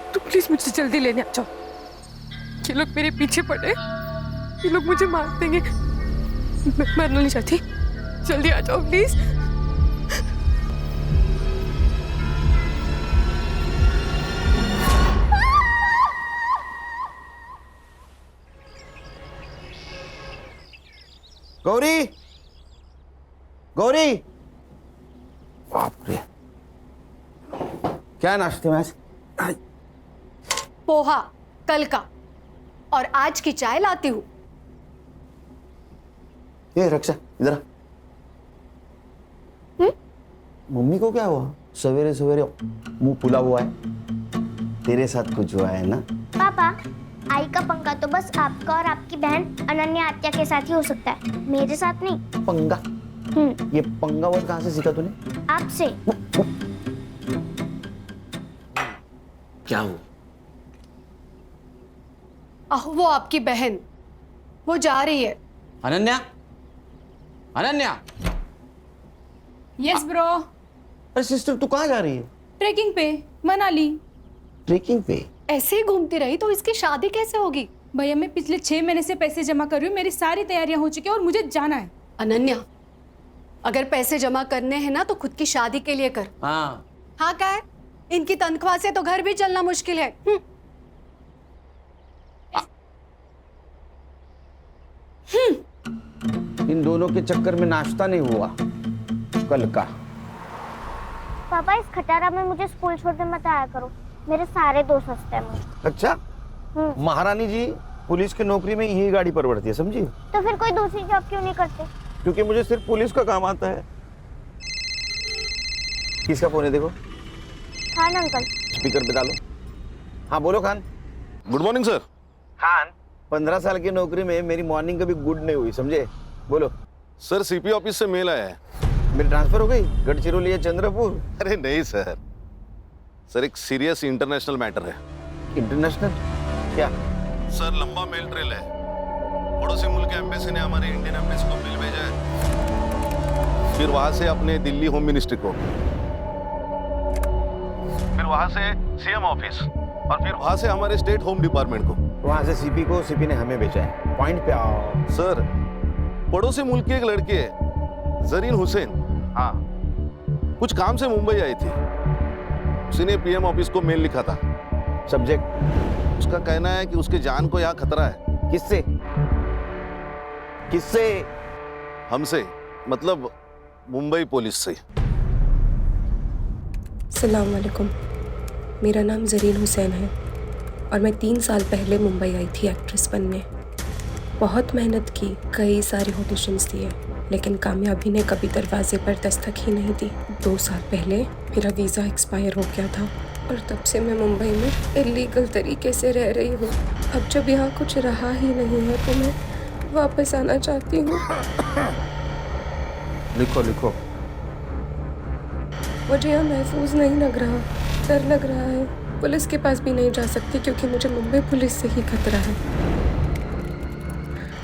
तुम प्लीज मुझसे जल्दी लेने आ जाओ। ये लोग मेरे पीछे पड़े, ये लोग मुझे मार देंगे। मैं मरना नहीं चाहती, जल्दी आ जाओ प्लीज। गौरी, गौरी, बाप रे, क्या नाश्ते में आज? पोहा कल का, और आज की चाय लाती हूँ। ये रक्षा इधर आ। मम्मी को क्या हुआ? सवेरे सवेरे मुंह फुला हुआ है। तेरे साथ कुछ हुआ है ना? पापा, आई का पंगा तो बस आपका और आपकी बहन अनन्या आत्या के साथ ही हो सकता है, मेरे साथ नहीं। पंगा? ये पंगा वर्ड कहाँ से सीखा तूने? आपसे। क्या हुआ? वो आपकी बहन, वो जा रही है। अनन्या, अनन्या। Yes bro. अरे सिस्टर, तू कहाँ जा रही है? ट्रेकिंग पे, मनाली। ट्रेकिंग पे? ऐसे ही घूमती रही तो इसकी शादी कैसे होगी? भैया मैं पिछले 6 महीने से पैसे जमा कर रही हूँ, मेरी सारी तैयारियां हो चुकी है और मुझे जाना है। अनन्या, अगर पैसे जमा करने हैं ना तो खुद की शादी के लिए कर। हाँ। हाँ क्या है? इनकी तनख्वाह से तो घर भी चलना मुश्किल है। इन दोनों के चक्कर में नाश्ता नहीं हुआ कल का। पापा, इस खटारा में मुझे स्कूल छोड़ने मत आया करो, मेरे सारे दोस्त हंसते हैं मुझे। अच्छा, महारानी जी पुलिस की नौकरी में यही गाड़ी परवड़ती है, समझी? तो फिर कोई दूसरी जॉब क्यों नहीं करते? क्योंकि मुझे सिर्फ पुलिस का काम आता है। किसका फोन है देखो? खान अंकल। स्पीकर पे डालो। हाँ बोलो Khan. Good morning sir. Khan, 15 साल की नौकरी में मेरी मॉर्निंग कभी गुड नहीं हुई, समझे? बोलो। सर सीपी ऑफिस से मेल आया है। मेरी ट्रांसफर हो गई गढ़चिरौली या चंद्रपुर? अरे नहीं सर, सर एक सीरियस इंटरनेशनल मैटर है। इंटरनेशनल? क्या? सर लंबा मेल ट्रेल है। पड़ोसी मुल्क के एम्बेसी ने हमारे इंडियन एम्बेसी को मेल भेजा है, फिर वहां से अपने दिल्ली होम मिनिस्ट्री को, फिर वहां से सीएम ऑफिस, और फिर वहां से हमारे स्टेट होम डिपार्टमेंट को। वहां से सीपी को, सीपी ने हमें भेजा है। पॉइंट पे आओ। सर पड़ोसी मुल्क की एक लड़की है जरीन हुसैन, हाँ, कुछ काम से मुंबई आई थी। उसी ने पीएम ऑफिस को मेल लिखा था। सब्जेक्ट? उसका कहना है कि उसके जान को यहाँ खतरा है। किससे? किससे? हमसे, मतलब मुंबई पुलिस से। अस्सलाम वालेकुम, मेरा नाम जरीन हुसैन है और मैं 3 साल पहले मुंबई आई थी एक्ट्रेस बनने। बहुत मेहनत की, कई सारे ऑडिशंस दिए, लेकिन कामयाबी ने कभी दरवाजे पर दस्तक ही नहीं दी। 2 साल पहले मेरा वीज़ा एक्सपायर हो गया था और तब से मैं मुंबई में इलीगल तरीके से रह रही हूँ। अब जब यहाँ कुछ रहा ही नहीं है तो मैं वापस आना चाहती हूँ। लिखो लिखो। मुझे यहाँ महफूज नहीं लग रहा, डर लग रहा है। पुलिस के पास भी नहीं जा सकती क्योंकि मुझे मुंबई पुलिस से ही खतरा है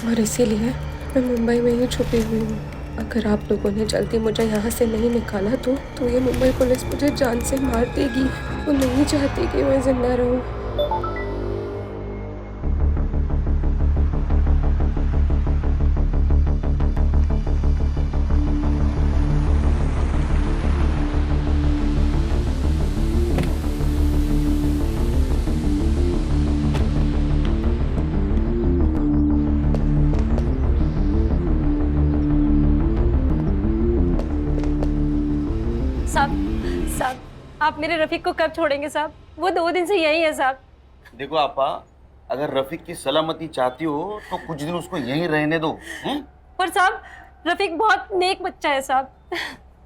और इसीलिए मैं मुंबई में ही छुपी हुई हूँ। अगर आप लोगों ने जल्दी मुझे यहाँ से नहीं निकाला तो ये मुंबई पुलिस मुझे जान से मार देगी। वो नहीं चाहती कि मैं जिंदा रहूँ। साहब, आप मेरे रफीक को कब छोड़ेंगे साहब? वो 2 दिन से यही है साहब। देखो आपा, अगर रफीक की सलामती चाहती हो तो कुछ दिन उसको यहीं रहने दो। पर साहब रफीक बहुत नेक बच्चा है साहब।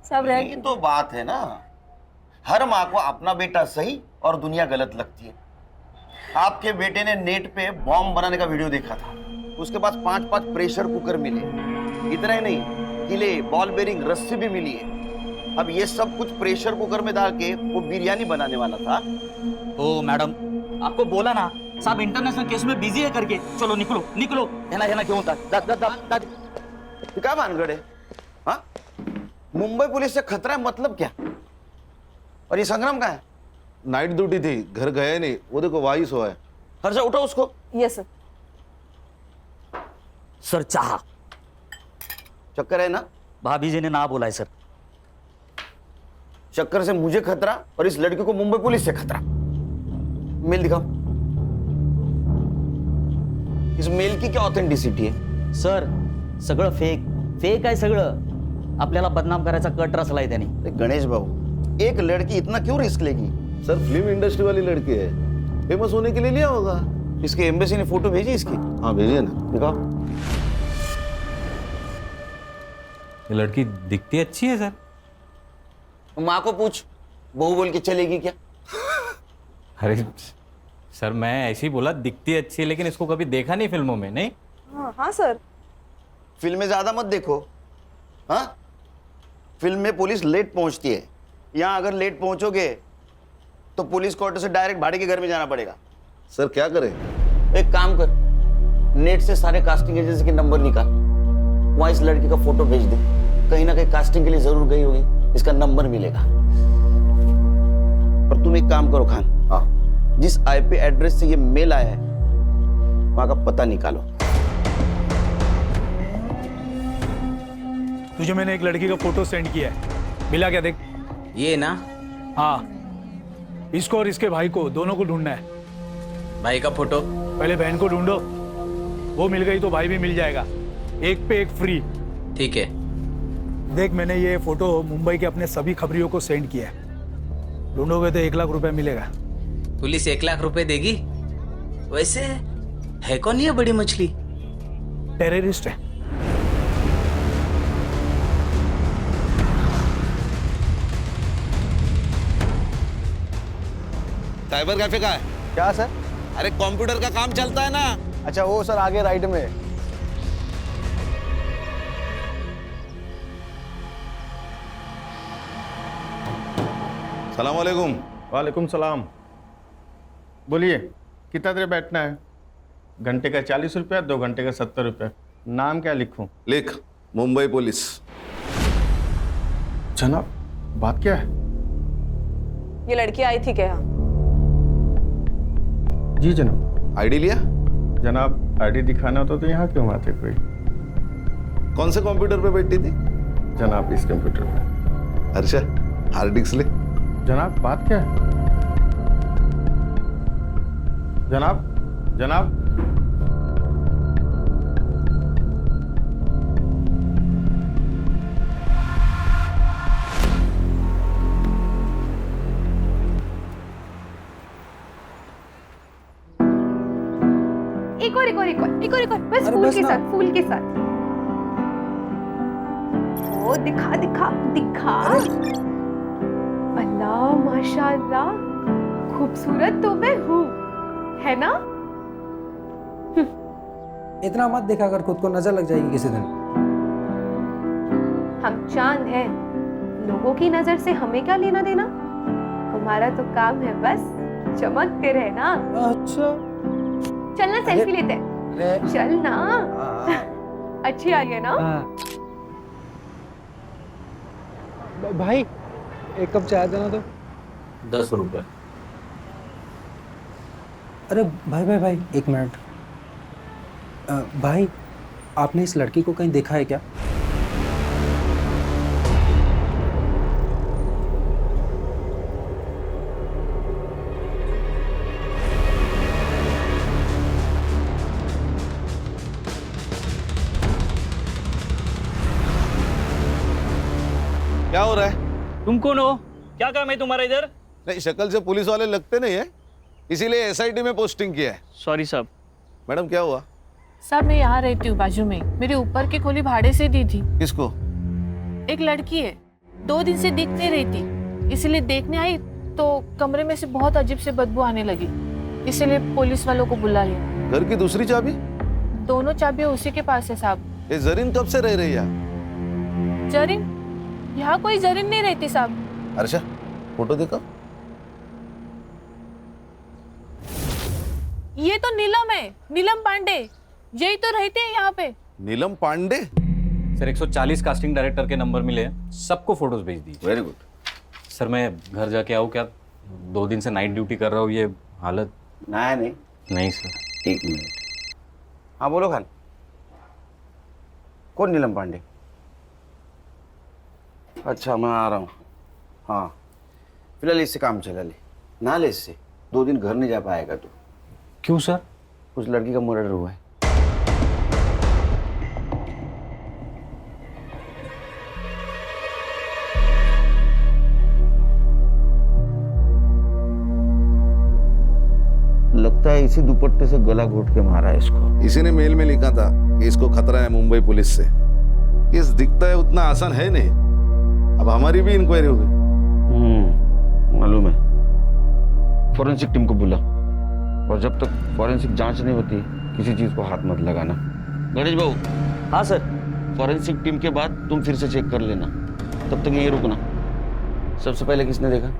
साहब ये तो बात है ना, हर माँ को अपना बेटा सही और दुनिया गलत लगती है। आपके बेटे ने नेट पे बॉम्ब बनाने का वीडियो देखा था, उसके पास 5-5 प्रेशर कुकर मिले। इतना ही नहीं, किले, बॉल बेरिंग, रस्सी भी मिली है। अब ये सब कुछ प्रेशर कुकर में डाल के वो बिरयानी बनाने वाला था। ओ मैडम, आपको बोला ना साहब इंटरनेशनल केस में बिजी है करके। चलो निकलो निकलो। है ना क्यों होता? क्या भानगढ़ है? हाँ, मुंबई पुलिस से खतरा है मतलब क्या? और ये संग्राम कहाँ है? नाइट ड्यूटी थी, घर गया नहीं। वो देखो वही सोया है। हर्षा उठो उसको। Yes sir. सर चाह चक्कर है ना? भाभी जी ने ना बोला है सर। चक्कर से मुझे खतरा और इस लड़की को मुंबई पुलिस से खतरा। मेल दिखाओ। इस मेल की क्या ऑथेंटिसिटी है? सर सगळं फेक आहे सगळं। आपल्याला बदनाम करायचा कट रचलाय त्याने। अरे गणेश भाऊ, एक लड़की इतना क्यों रिस्क लेगी? सर फिल्म इंडस्ट्री वाली लड़की है, फेमस होने के लिए लिया होगा। इसके एम्बेसी ने फोटो भेजी इसकी? हाँ भेजिए ना। दिखाओ। ये लड़की दिखती अच्छी है सर। माँ को पूछ, बहू बोल के चलेगी क्या? अरे सर मैं ऐसे ही बोला दिखती अच्छी है, लेकिन इसको कभी देखा नहीं फिल्मों में। नहीं हाँ सर। फिल्म ज्यादा मत देखो। हाँ, फिल्म में पुलिस लेट पहुंचती है। यहाँ अगर लेट पहुंचोगे तो पुलिस क्वार्टर से डायरेक्ट भाड़े के घर में जाना पड़ेगा। सर क्या करें? एक काम कर, नेट से सारे कास्टिंग एजेंसी के नंबर निकाल, वहां इस लड़की का फोटो भेज दे। कहीं ना कहीं कास्टिंग के लिए जरूर गई होगी, इसका नंबर मिलेगा। पर तुम एक काम करो खान, हाँ जिस आईपी एड्रेस से ये मेल आया है वहां का पता निकालो। तुझे मैंने एक लड़की का फोटो सेंड किया है, मिला क्या? देख। ये ना? हाँ, इसको और इसके भाई को, दोनों को ढूंढना है। भाई का फोटो? पहले बहन को ढूंढो, वो मिल गई तो भाई भी मिल जाएगा। एक पे एक फ्री। ठीक है। देख, मैंने ये फोटो मुंबई के अपने सभी खबरियों को सेंड किया है। ढूंढोगे तो 1 लाख रुपए मिलेगा। पुलिस 1 लाख रुपए देगी? वैसे है कौन ये बड़ी मछली? टेररिस्ट है। साइबर कैफे का है क्या सर? अरे कंप्यूटर का काम चलता है ना। अच्छा वो सर आगे राइट में। सलाम वालेकुम। वालेकुम सलाम। बोलिए कितना देर बैठना है? घंटे का 40 रुपया, 2 घंटे का 70 रुपया। नाम क्या लिखूं? लिख, मुंबई पुलिस। जनाब बात क्या है? ये लड़की आई थी क्या? जी जनाब। आईडी लिया? जनाब आईडी दिखाना होता तो यहाँ क्यों आते कोई? कौन से कंप्यूटर पे बैठी थी? जनाब इस कंप्यूटर पे। हर्षा हार्ड डिस्क ले। जनाब बात क्या है? जनाब जनाब एक और बस फूल के साथ, फूल के साथ। ओ दिखा दिखा दिखा। अल्लाह माशाअल्लाह, खूबसूरत तो मैं हूँ, है ना? इतना मत दिखा कर, खुद को नजर लग जाएगी किसी दिन। हम चांद हैं, लोगों की नजर से हमें क्या लेना देना? हमारा तो काम है बस चमकते रहना। अच्छा चलना सेल्फी लेते हैं। चल ना। अच्छी आ गई ना? भाई एक कप चाय देना तो। 10 रुपए। अरे भाई भाई भाई, 1 मिनट। भाई आपने इस लड़की को कहीं देखा है क्या? क्या हो रहा है? तुम कौन हो? क्या काम है तुम्हारा इधर? नहीं, शक्ल से पुलिस वाले लगते नहीं है, इसीलिए एसआईटी में पोस्टिंग किया है। सॉरी साहब। मैडम क्या हुआ? साहब मैं यहाँ रहती हूँ बाजू में, मेरे ऊपर की खोली भाड़े से दी थी। किसको? एक लड़की है, 2 दिन से दिख नहीं रही थी, इसलिए देखने आई तो कमरे में से बहुत अजीब से बदबू आने लगी, इसलिए पुलिस वालों को बुला लिया। घर की दूसरी चाबी? दोनों चाबियां उसी के पास है साहब। ये जरीन कब से रह रही है? जरीन? यहाँ कोई जरीन नहीं रहती साहब। हर्षा फोटो देखो। ये तो नीलम है, नीलम पांडे, यही तो रहते हैं यहाँ पे। नीलम पांडे? सर 140 कास्टिंग डायरेक्टर के नंबर मिले हैं, सबको फोटोज भेज दीजिए। Very good. सर मैं घर जाके आऊँ क्या? 2 दिन से नाइट ड्यूटी कर रहा हूँ, ये हालत। नया नहीं। नहीं सर। 1 मिनट। हाँ बोलो खान। कौन नीलम पांडे? अच्छा मैं आ रहा हूँ। हाँ फिलहाल इससे काम चला ले, ना ले इससे। 2 दिन घर नहीं जा पाएगा तू। क्यों सर? उस लड़की का मर्डर हुआ है। लगता है इसी दुपट्टे से गला घोट के मारा है इसको। इसी ने मेल में लिखा था कि इसको खतरा है मुंबई पुलिस से। केस दिखता है उतना आसान है नहीं। अब हमारी भी इंक्वायरी होगी। मालूम है। फॉरेंसिक टीम को बुला, और जब तक फॉरेंसिक जांच नहीं होती किसी चीज को हाथ मत लगाना। गणेश बाबू। हाँ सर। फॉरेंसिक टीम के बाद तुम फिर से चेक कर लेना, तब तक यहीं रुकना। सबसे पहले किसने देखा?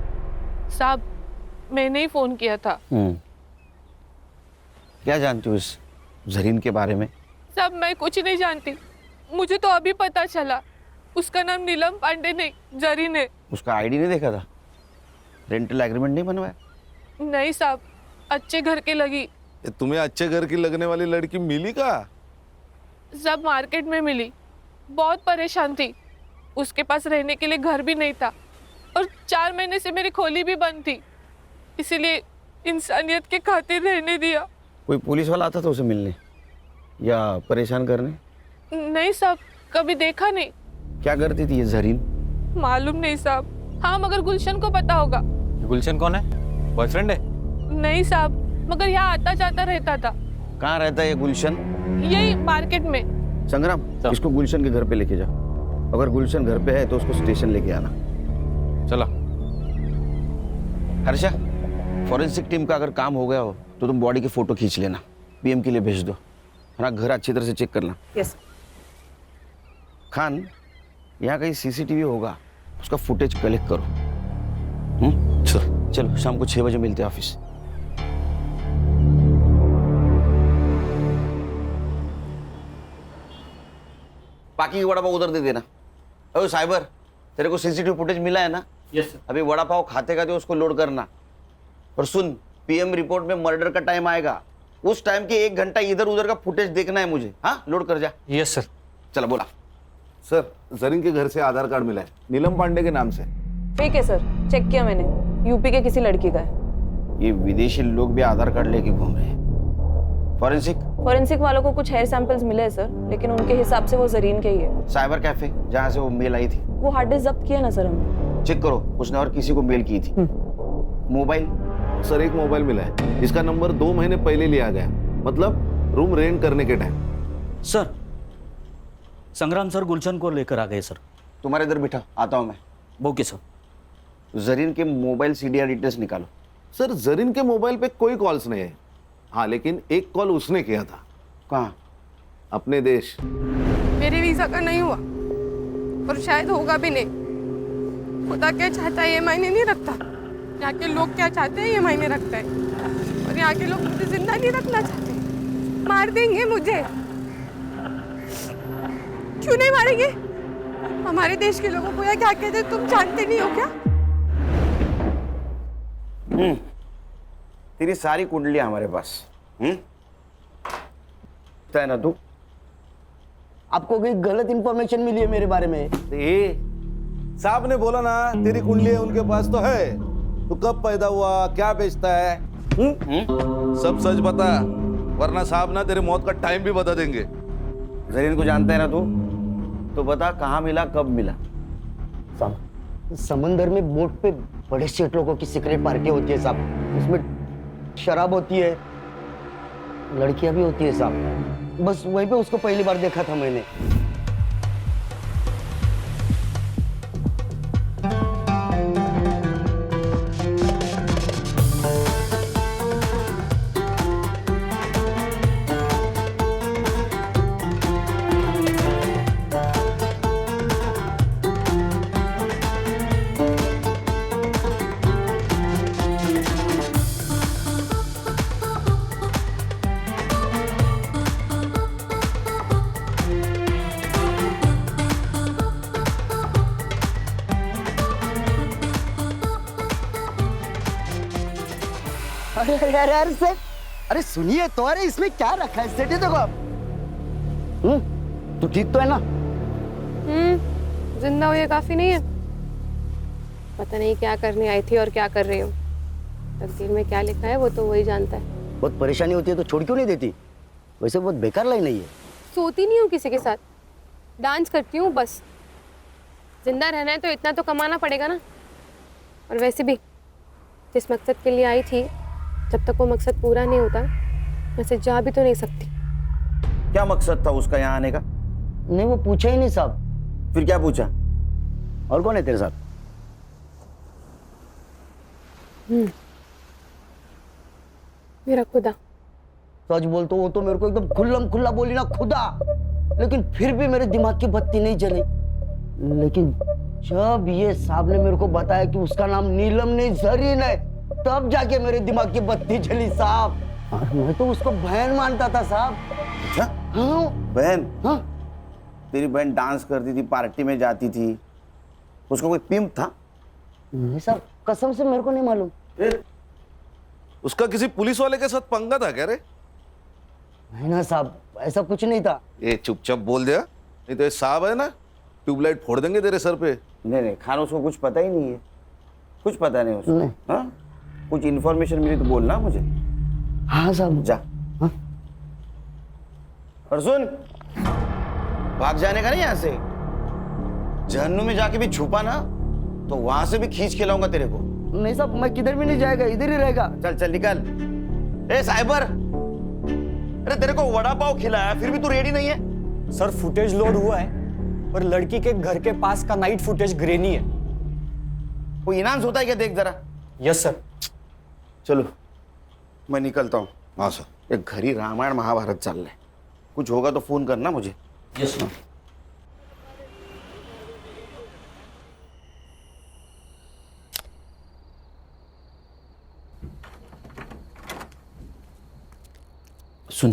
साहब मैंने ही फोन किया था। क्या जानती हो इस जरीन के बारे में? साहब मैं कुछ नहीं जानती, मुझे तो अभी पता चला। उसका नाम नीलम पांडे नहीं, जरीन है। उसका आईडी नहीं देखा था? रेंटल एग्रीमेंट नहीं बनवाया? नहीं साहब, अच्छे घर के लगी। तुम्हें अच्छे घर की लगने वाली लड़की मिली का? सब मार्केट में मिली, बहुत परेशान थी। उसके पास रहने के लिए घर भी नहीं था, और 4 महीने से मेरी खोली भी बंद थी, इसीलिए इंसानियत के खातिर रहने दिया। कोई पुलिस वाला आता था उसे मिलने या परेशान करने? नहीं साहब, कभी देखा नहीं। क्या करती थी ये जरीन? मालूम नहीं साहब। हाँ मगर गुलशन को पता होगा। गुलशन कौन है? बॉयफ्रेंड है? नहीं साहब, मगर यहाँ आता जाता रहता था। कहाँ रहता है ये गुलशन? यही मार्केट में। संग्राम, इसको गुलशन के घर पे लेके जाओ। अगर गुलशन घर पे है तो उसको स्टेशन लेके आना। चला। हर्षा, फॉरेंसिक टीम का अगर काम हो गया हो तो तुम बॉडी की फोटो खींच लेना, पीएम के लिए भेज दो। है ना, घर अच्छी तरह से चेक करना। यस। खान, यहाँ कहीं सीसीटीवी होगा, उसका फुटेज कलेक्ट करो। चलो शाम को 6 बजे मिलते हैं ऑफिस। बाकी वड़ा पाव उधर दे देना। अरे साइबर, तेरे को सीसीटीवी फुटेज मिला है ना? Yes sir. अभी वड़ा पाव खाते खाते उसको लोड करना। और सुन, पीएम रिपोर्ट में मर्डर का टाइम आएगा, उस टाइम के 1 घंटा इधर उधर का फुटेज देखना है मुझे। हाँ, लोड कर जा। Yes sir. चलो बोला। सर, जरीन के घर से आधार कार्ड मिला है, नीलम पांडे के नाम से। ठीक है सर, चेक किया मैंने, यूपी के किसी लड़की का है। ये विदेशी लोग भी आधार कार्ड लेके घूम रहे हैं। फॉरेंसिक वालों को कुछ हेयर सैंपल्स मिले हैं सर, लेकिन उनके हिसाब से वो जरीन के ही है। साइबर कैफे जहाँ से वो मेल आई थी, वो हार्ड डिस्क जब्त किया ना सर हमने। चेक करो उसने और किसी को मेल की थी। मोबाइल? सर, एक मोबाइल मिला है, इसका नंबर 2 महीने पहले लिया गया, मतलब रूम रेंट करने के टाइम। सर, संग्राम सर गुलशन को लेकर आ गए सर। तुम्हारे इधर बिठा, आता हूँ मैं। Okay sir. जरीन के मोबाइल सीडीआर डिटेल्स निकालो। सर, जरीन के मोबाइल पे कोई कॉल्स नहीं है। हाँ, लेकिन एक कॉल उसने किया था। कहाँ? अपने देश। मेरे वीजा का नहीं हुआ, और शायद होगा भी नहीं। खुदा क्या चाहता है ये मायने नहीं रखता, यहाँ के लोग क्या चाहते हैं ये मायने रखता है। और यहाँ के लोग मुझे जिंदा नहीं रखना चाहते, मार देंगे मुझे। क्यों नहीं मारेंगे? हमारे देश के लोगों को या क्या कहते तुम जानते नहीं हो क्या? तेरी सारी कुंडलियां हमारे पास। है ना तू? आपको कोई गलत इंफॉर्मेशन मिली है मेरे बारे में? साहब ने बोला ना तेरी कुंडली उनके पास तो है। तू कब पैदा हुआ, क्या बेचता है, सब सच बता, वरना साहब ना तेरे मौत का टाइम भी बता देंगे। जरीन को जानता है ना तू? तो बता कहाँ मिला, कब मिला? समंदर में बोट पे बड़े सेठ लोगों की सीक्रेट पार्टी होती है साहब, उसमें शराब होती है, लड़कियां भी होती है साहब। बस वहीं पे उसको पहली बार देखा था मैंने। अरे अरे अरे अरे सर, अरे सुनिए तो, अरे इसमें क्या रखा है सेठ, देखो आप। तू ठीक तो है ना? जिंदा हो ये काफी नहीं है। पता नहीं क्या करने आई थी और क्या कर रही हूँ। तकदीर में क्या लिखा है वो तो वही जानता है। बहुत परेशानी होती है तो छोड़ क्यों नहीं देती? वैसे बहुत बेकार लाइन है ये। सोती नहीं हूँ किसी के साथ, डांस करती हूँ बस। जिंदा रहना है तो इतना तो कमाना पड़ेगा ना। और वैसे भी जिस मकसद के लिए आई थी, जब तक वो मकसद पूरा नहीं होता वैसे जा भी तो नहीं सकती। क्या मकसद था उसका यहाँ आने का? नहीं वो पूछा ही नहीं साहब। फिर क्या पूछा? और कौन है तेरे साथ? मेरा खुदा। सच बोल तो वो तो मेरे को एकदम खुल्लम खुल्ला बोली ना, खुदा। लेकिन फिर भी मेरे दिमाग की बत्ती नहीं जली। लेकिन जब ये साहब ने मेरे को बताया कि उसका नाम नीलम नहीं जरीन है, तब जाके मेरे दिमाग की बत्ती जली साहब। और मैं तो उसको बहन मानता था साहब। अच्छा? हाँ बहन? हाँ। तेरी बहन डांस करती थी, पार्टी में जाती थी, उसका कोई पिंप था? नहीं साहब, कसम से मेरे को नहीं मालूम। उसका किसी पुलिस वाले के साथ पंगा था क्या रे? नहीं ना साहब, ऐसा कुछ नहीं था। ये चुपचाप बोल दिया, नहीं तो ये साहब है ना, ट्यूबलाइट फोड़ देंगे तेरे सर पे। नहीं नहीं खान, उसको कुछ पता ही नहीं है, कुछ पता नहीं उसको। हाँ? कुछ इन्फॉर्मेशन मिली तो बोलना मुझे। हाँ साहब। जा। हाँ? और सुन, भाग जाने का नहीं यहाँ से। जहन्नुम में जाके भी छुपा ना तो वहां से भी खींच के लाऊंगा तेरे को। नहीं साहब, मैं किधर भी नहीं जाएगा, इधर ही रहेगा। चल चल निकल। ए साइबर, अरे तेरे को वड़ा पाव खिलाया फिर भी तू रेडी नहीं है? सर फुटेज लोड हुआ है, पर लड़की के घर के पास का नाइट फुटेज ग्रेनी है। कोई इनाम होता है क्या? देख जरा। Yes sir. चलो मैं निकलता हूँ। हाँ सर। एक घर ही रामायण महाभारत चल रहा है, कुछ होगा तो फोन करना मुझे। Yes sir. सुन,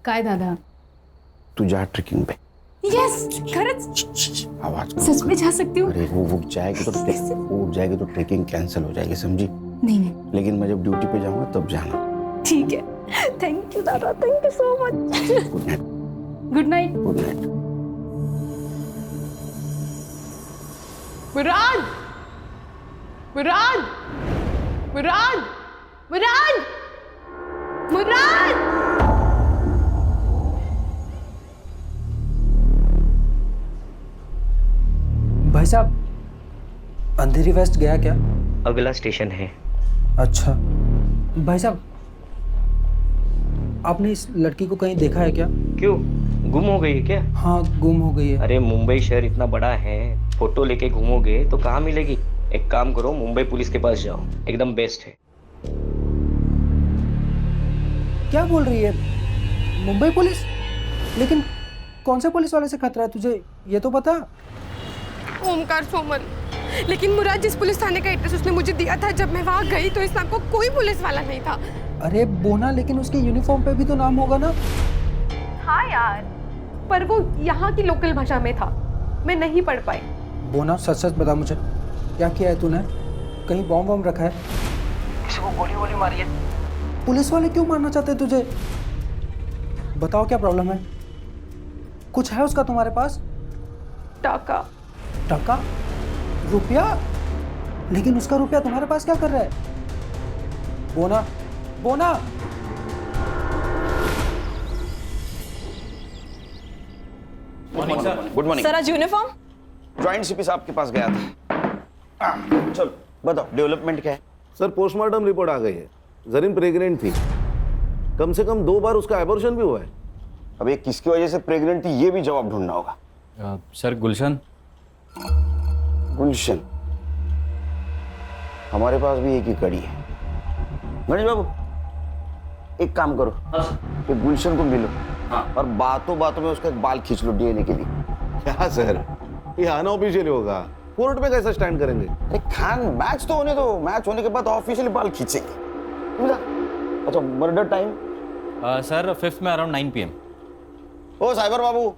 काय दादा? तू जा ट्रेकिंग पे। यस, खरंच आवाज सच में जा सकती हूँ? अरे वो जाएगी तो ट्रेकिंग कैंसिल हो जाएगी, समझी? नहीं नहीं, लेकिन मैं जब ड्यूटी पे जाऊंगा तब जाना। ठीक है। थैंक यू दादा, thank you so much. Good night. Good night. Good night. Murad, Murad, Murad, Murad, Murad. भाई साहब, अंधेरी वेस्ट गया क्या? अगला स्टेशन है। अच्छा भाई साहब, आपने इस लड़की को कहीं देखा है क्या? क्यों, गुम हो गई है क्या? हाँ गुम हो गई है। अरे मुंबई शहर इतना बड़ा है, फोटो लेके घूमोगे तो कहाँ मिलेगी? एक काम करो, मुंबई पुलिस के पास जाओ, एकदम बेस्ट है। क्या बोल रही है? मुंबई पुलिस? लेकिन कौन से पुलिस वाले से खतरा है तुझे, ये तो बता। ओमकार सोमन, लेकिन मुराद जिस पुलिस थाने का एड्रेस उसने मुझे दिया था, जब मैं वहाँ गई तो इस नाम को कोई पुलिस वाला नहीं था। अरे बोना, लेकिन उसके यूनिफॉर्म पे भी तो नाम होगा ना? हाँ यार, पर वो यहाँ की लोकल भाषा में था, मैं नहीं पढ़ पाई। बोना सच सच बता मुझे, क्या किया है तूने? कहीं बॉम्ब वॉम्ब रखा है? किसी को गोली वोली मारी है? पुलिस वाले क्यों मारना चाहते हैं तुझे? बताओ क्या प्रॉब्लम है? कुछ है उसका तुम्हारे पास? टाका। टका? रुपया? लेकिन उसका रुपया तुम्हारे पास क्या कर रहा है? बोना, बोना। गुड मॉर्निंग सर, आज यूनिफॉर्म? ज्वाइंट सीपी साहब के पास गया था। चलो बताओ डेवलपमेंट क्या है? सर पोस्टमार्टम रिपोर्ट आ गई है, जरीन प्रेग्नेंट थी, कम से कम 2 बार उसका एबॉर्शन भी हुआ है। अब ये किसकी वजह से प्रेग्नेंट थी ये भी जवाब ढूंढना होगा। सर गुलशन। गुलशन, हमारे पास भी एक ही कड़ी है। गणेश बाबू, एक काम करो, ये गुलशन को मिलो और बातों बातों में उसका एक बाल खींच लो डीएनए के लिए। क्या सर, ये अनऑफिशियली होगा, कोर्ट में कैसा स्टैंड करेंगे? अरे खान, मैच तो होने दो, मैच होने के बाद ऑफिशियली बाल खींचेंगे। अच्छा, मर्डर टाइम? सर 5th में अराउंड 9 PM। ओ साइबर बाबू,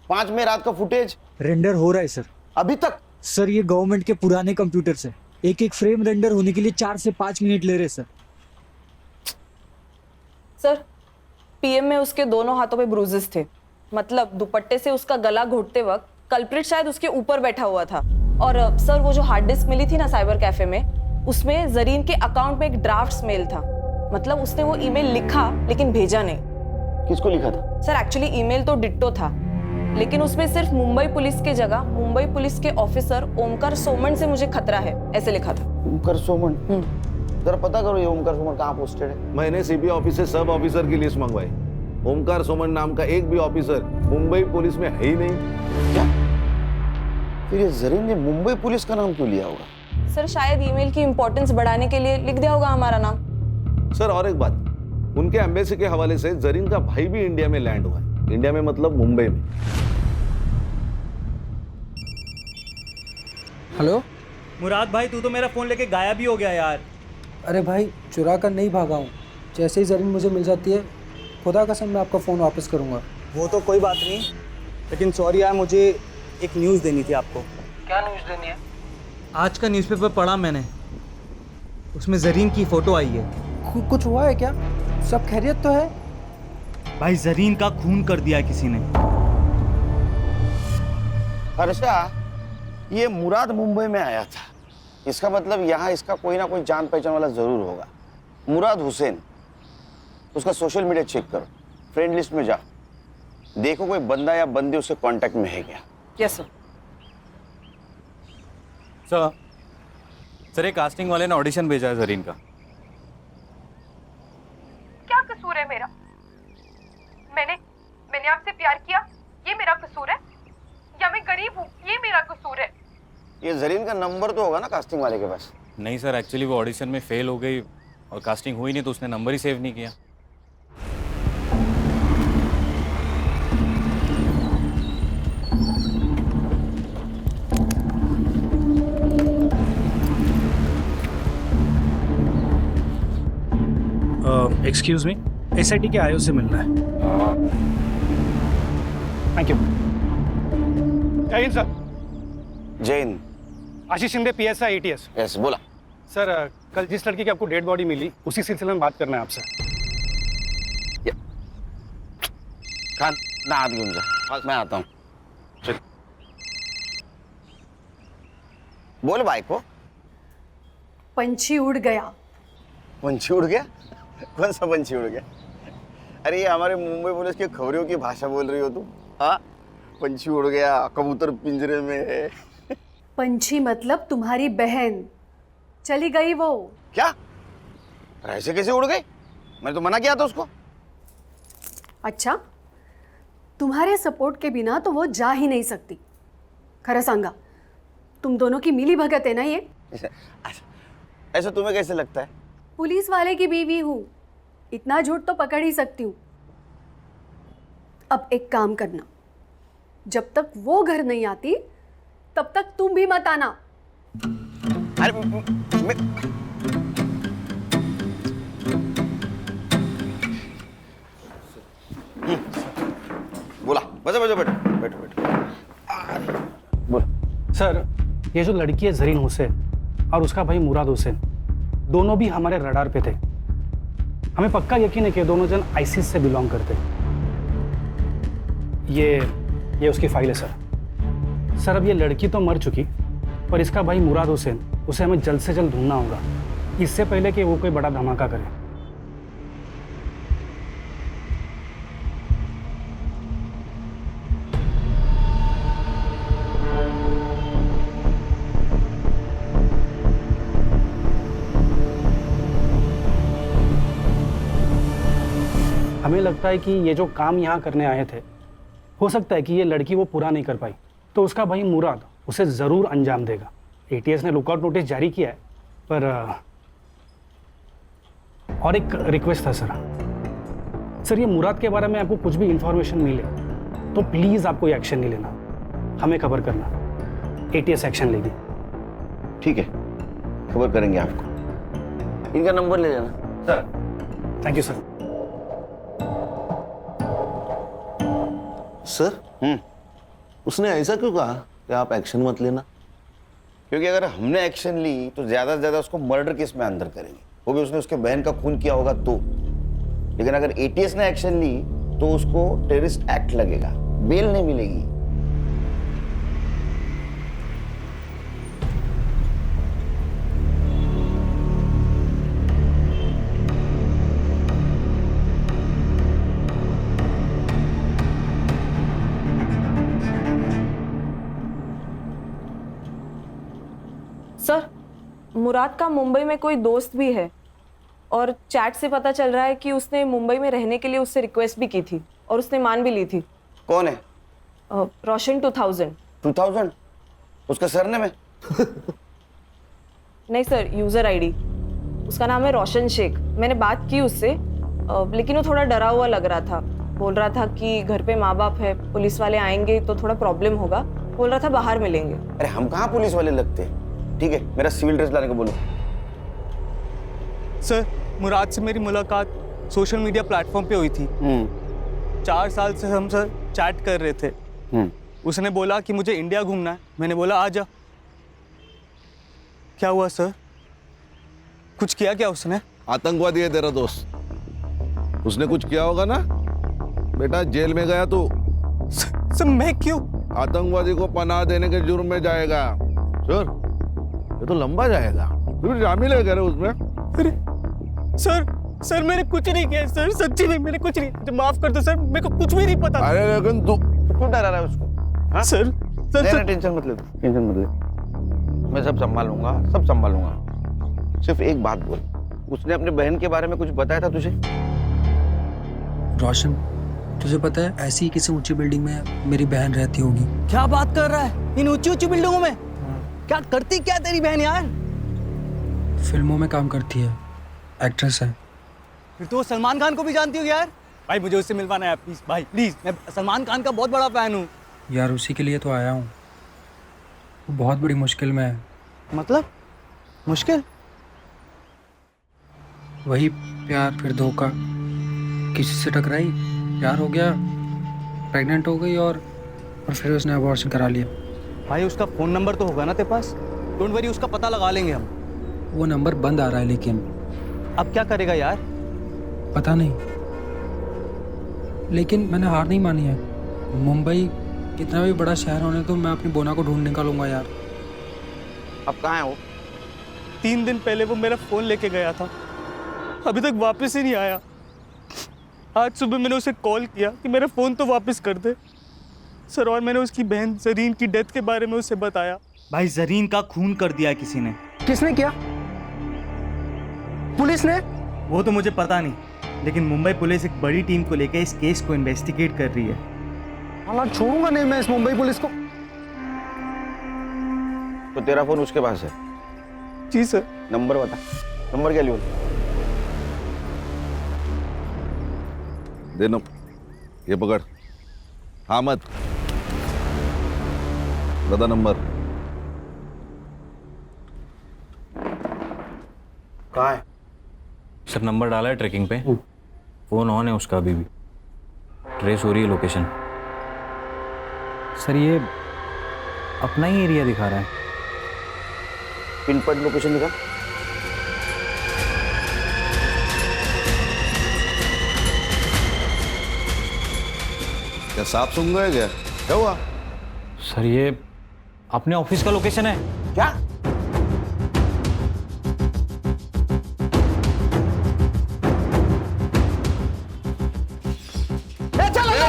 5 में रात का फुटेज रेंडर हो रहा है सर। अभी तक? सर ये गवर्नमेंट के पुराने कंप्यूटर से एक एक फ्रेम रेंडर होने के लिए 4 से 5 मिनट ले रहे सर। सर, पीएम में उसके दोनों हाथों पे ब्रूजेस थे। मतलब दुपट्टे से उसका गला घोटते वक्त कल्प्रिट शायद उसके ऊपर बैठा हुआ था। और सर, वो जो हार्ड डिस्क मिली थी ना साइबर कैफे में, उसमें जरीन के अकाउंट में एक ड्राफ्ट मेल था। मतलब उसने वो ईमेल लिखा लेकिन भेजा नहीं। किसको लिखा था? सर एक्चुअली ईमेल तो डिट्टो था, लेकिन उसमें सिर्फ मुंबई पुलिस के जगह मुंबई पुलिस के ऑफिसर ओमकार सोमन से मुझे खतरा है ऐसे लिखा था। ओमकार सोमन? जरा पता करो ये ओमकार सोमन कहाँ पोस्टेड है। मैंने सीपी ऑफिस से सब ऑफिसर की लिस्ट मंगवाई। ओमकार सोमन नाम का एक भी ऑफिसर मुंबई पुलिस में है ही नहीं। क्या? फिर ये जरीन ने मुंबई पुलिस का नाम क्यों लिया होगा? सर शायद ईमेल की इंपॉर्टेंस बढ़ाने के लिए लिख दिया होगा हमारा नाम। सर और एक बात, उनके एम्बेसी के हवाले से जरीन का भाई भी इंडिया में लैंड हुआ है। इंडिया में मतलब मुंबई में। हेलो मुराद भाई, तू तो मेरा फोन लेके गायब ही हो गया यार। अरे भाई, चुरा कर नहीं भागा हूँ। जैसे ही जरीन मुझे मिल जाती है, खुदा कसम मैं आपका फ़ोन वापस करूँगा। वो तो कोई बात नहीं, लेकिन सॉरी यार, मुझे एक न्यूज़ देनी थी आपको। क्या न्यूज़ देनी है? आज का न्यूज़पेपर पढ़ा मैंने, उसमें जरीन की फ़ोटो आई है। कुछ हुआ है क्या? सब खैरियत तो है? भाई जरीन का खून कर दिया किसी ने। हर्षा, ये मुराद मुंबई में आया था, इसका मतलब यहाँ इसका कोई ना कोई जान पहचान वाला जरूर होगा। मुराद हुसैन, उसका सोशल मीडिया चेक करो, फ्रेंड लिस्ट में जाओ, देखो कोई बंदा या बंदी उसके कांटेक्ट में है क्या। Yes sir. सर, एक कास्टिंग वाले ने ऑडिशन भेजा है जरीन का। क्या कसूर है मेरा? मैंने आपसे प्यार किया, ये मेरा कसूर है? या मैं गरीब हूँ, ये मेरा कसूर है? ये जरीन का नंबर तो होगा ना कास्टिंग वाले के पास। नहीं सर, एक्चुअली वो ऑडिशन में फेल हो गई और कास्टिंग हुई नहीं, तो उसने नंबर ही सेव नहीं किया। एक्सक्यूज मी, एसआईटी के आईओ से मिलना है। Thank you. जय हिंद सर। जय हिंद। आशीष शिंदे, पीएसआई एटीएस। यस, बोला। सर, कल जिस लड़की की आपको डेड बॉडी मिली, उसी सिलसिले में बात करना है आपसे। खान ना हाथ घूम जा, मैं आता हूँ। चल बोल भाई को। पंछी उड़ गया। पंछी उड़ गया? कौन सा पंछी उड़ गया? अरे ये हमारे मुंबई पुलिस की खबरों की भाषा बोल रही हो तुम? हाँ, पंछी उड़ गया, कबूतर पिंजरे में है। पंछी मतलब तुम्हारी बहन, चली गई वो। क्या? ऐसे कैसे उड़ गई? मैंने तो मना किया था उसको। अच्छा, तुम्हारे सपोर्ट के बिना तो वो जा ही नहीं सकती। खरा सांगा, तुम दोनों की मिली भगत है ना ये? ऐसा तुम्हें कैसे लगता है? पुलिस वाले की बीवी हूँ, इतना झूठ तो पकड़ ही सकती हूँ। अब एक काम करना, जब तक वो घर नहीं आती तब तक तुम भी मत आना। अरे बोला, बजा बजा, बैठो बैठो बैठो। बोल। सर, ये जो लड़की है जरीन हुसैन और उसका भाई मुराद हुसैन, दोनों भी हमारे रडार पे थे। हमें पक्का यकीन है कि दोनों जन आईसिस से बिलोंग करते। ये उसकी फाइल है सर। सर, अब ये लड़की तो मर चुकी, पर इसका भाई मुराद हुसैन, उसे हमें जल्द से जल्द ढूंढना होगा, इससे पहले कि वो कोई बड़ा धमाका करे। हमें लगता है कि ये जो काम यहाँ करने आए थे, हो सकता है कि ये लड़की वो पूरा नहीं कर पाई, तो उसका भाई मुराद उसे ज़रूर अंजाम देगा। एटीएस ने लुकआउट नोटिस जारी किया है, पर और एक रिक्वेस्ट था सर, ये मुराद के बारे में आपको कुछ भी इंफॉर्मेशन मिले तो प्लीज़ आप कोई एक्शन नहीं लेना, हमें खबर करना, एटीएस एक्शन लेगी। ठीक है, खबर करेंगे आपको। इनका नंबर ले लेना। Sir, thank you sir. Sir, उसने ऐसा क्यों कहा कि आप एक्शन मत लेना? क्योंकि अगर हमने एक्शन ली तो ज्यादा से ज्यादा उसको मर्डर केस में अंदर करेंगे, वो भी उसने उसके बहन का खून किया होगा तो। लेकिन अगर एटीएस ने एक्शन ली तो उसको टेररिस्ट एक्ट लगेगा, बेल नहीं मिलेगी। सर, मुराद का मुंबई में कोई दोस्त भी है और चैट से पता चल रहा है कि उसने मुंबई में रहने के लिए उससे रिक्वेस्ट भी की थी और उसने मान भी ली थी। कौन है? रोशन 2000। 2000? उसका सरनेम है? नहीं सर, यूजर आईडी। उसका नाम है रोशन शेख। मैंने बात की उससे, लेकिन वो थोड़ा डरा हुआ लग रहा था। बोल रहा था कि घर पे माँ बाप है, पुलिस वाले आएंगे तो थोड़ा प्रॉब्लम होगा। बोल रहा था बाहर मिलेंगे। अरे हम कहाँ पुलिस वाले लगते हैं। ठीक है, मेरा सिविल ड्रेस लाने को बोलो। सर, मुराद से मेरी मुलाकात सोशल मीडिया प्लेटफॉर्म पे हुई थी। 4 साल से हम सर चैट कर रहे थे। उसने बोला कि मुझे इंडिया घूमना है। मैंने बोला आ जा। क्या हुआ सर? कुछ किया क्या उसने? आतंकवादी है तेरा दोस्त, उसने कुछ किया होगा ना बेटा। जेल में गया तू। सर मैं क्यों? आतंकवादी को पनाह देने के जुर्म में जाएगा सर। ये तो लंबा जाएगा। तू शामिल है करे उसमें? अरे सर मैंने कुछ नहीं किया सर, सच्ची में मैंने कुछ नहीं। तो माफ कर दो सर, मेरे को कुछ भी नहीं पता। अरे लेकिन तू क्यों डरा रहा है उसको? हाँ? सर टेंशन मत ले, टेंशन मत ले। मैं सब संभालूंगा, सब संभालूंगा। सिर्फ एक बात बोल, उसने अपने बहन के बारे में कुछ बताया था तुझे? रोशन, तुझे पता है ऐसी ही किसी ऊंची बिल्डिंग में मेरी बहन रहती होगी। क्या बात कर रहा है? इन ऊंची ऊंची बिल्डिंगों में क्या करती क्या तेरी बहन यार? फिल्मों में काम करती है, एक्ट्रेस है। फिर तो सलमान खान को भी जानती होगी यार। भाई मुझे उससे मिलवाना है प्लीज, भाई प्लीज। मैं सलमान खान का बहुत बड़ा फैन हूँ यार। उसी के लिए तो आया हूँ। वो बहुत बड़ी मुश्किल में है। मतलब मुश्किल? वही प्यार फिर धोखा, किसी से टकराई, प्यार हो गया, प्रेग्नेंट हो गई और फिर उसने अबॉर्शन करा लिया। भाई उसका फोन नंबर तो होगा ना तेरे पास? डोंट वरी, उसका पता लगा लेंगे हम। वो नंबर बंद आ रहा है, लेकिन अब क्या करेगा यार? पता नहीं, लेकिन मैंने हार नहीं मानी है। मुंबई कितना भी बड़ा शहर होने तो मैं अपनी बोना को ढूंढ निकालूंगा यार। अब कहाँ है वो? 3 दिन पहले वो मेरा फोन लेके गया था, अभी तक वापस ही नहीं आया। आज सुबह मैंने उसे कॉल किया कि मेरा फोन तो वापस कर दे सर, और मैंने उसकी बहन जरीन की डेथ के बारे में उसे बताया। भाई जरीन का खून कर दिया किसी ने। किसने किया? पुलिस ने? वो तो मुझे पता नहीं, लेकिन मुंबई पुलिस एक बड़ी टीम को लेकर इस केस को इन्वेस्टिगेट कर रही है। हालांकि छोड़ूंगा नहीं मैं इस मुंबई पुलिस को। तो तेरा फोन उसके पास है? जी सर। नंबर बता, नंबर क्या लिया? दे नो, ये पकड़। हामद, बता नंबर। कहाँ है? सर नंबर डाला है ट्रैकिंग पे, फोन ऑन है उसका, अभी भी ट्रेस हो रही है लोकेशन। सर ये अपना ही एरिया दिखा रहा है। पिन पॉइंट लोकेशन दिखा। क्या साफ सुन गए? क्या हुआ? सर ये अपने ऑफिस का लोकेशन है। क्या?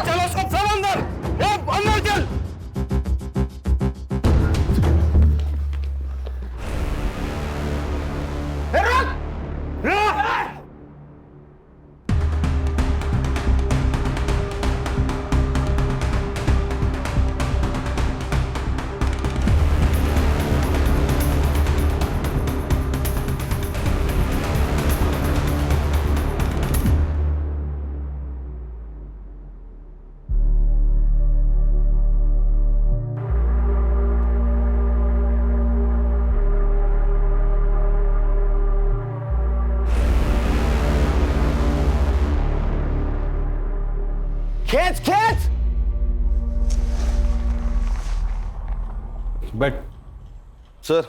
चलो सब अंदर, अंदर चल। खेच खेच। बट सर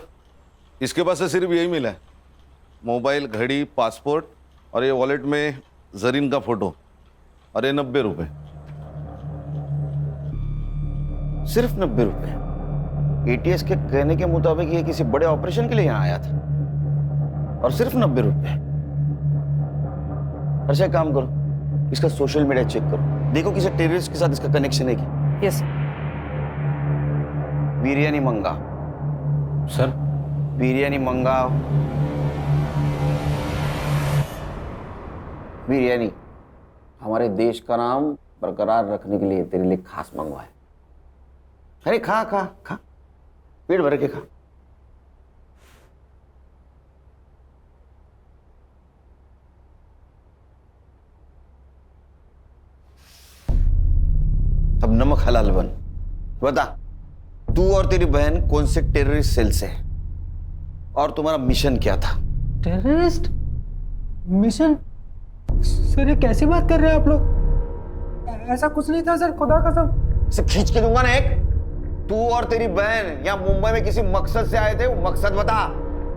इसके पास से सिर्फ यही मिला है, मोबाइल, घड़ी, पासपोर्ट और ये वॉलेट में जरीन का फोटो और ये 90 रुपए। सिर्फ 90 रुपए? एटीएस के कहने के मुताबिक ये किसी बड़े ऑपरेशन के लिए यहाँ आया था और सिर्फ 90 रुपए। अच्छा एक काम करो, इसका सोशल मीडिया चेक करो, देखो किसी टेररिस्ट के साथ इसका कनेक्शन है क्या। यस बिरयानी मंगा सर। बिरयानी मंगाओ। बिरयानी हमारे देश का नाम बरकरार रखने के लिए तेरे लिए खास मंगवाए। अरे खा खा खा, पेट भर के खा। अब नमक हलाल बन। बता, तू और तेरी बहन कौन से टेररिस्ट सेल से है और तुम्हारा मिशन क्या था? Terrorist mission? सर ये कैसी बात कर रहे हैं आप लोग? ऐसा कुछ नहीं था सर, खुदा कसम। इसे खींच के दूंगा ना एक। तू और तेरी बहन यहाँ मुंबई में किसी मकसद से आए थे, वो मकसद बता।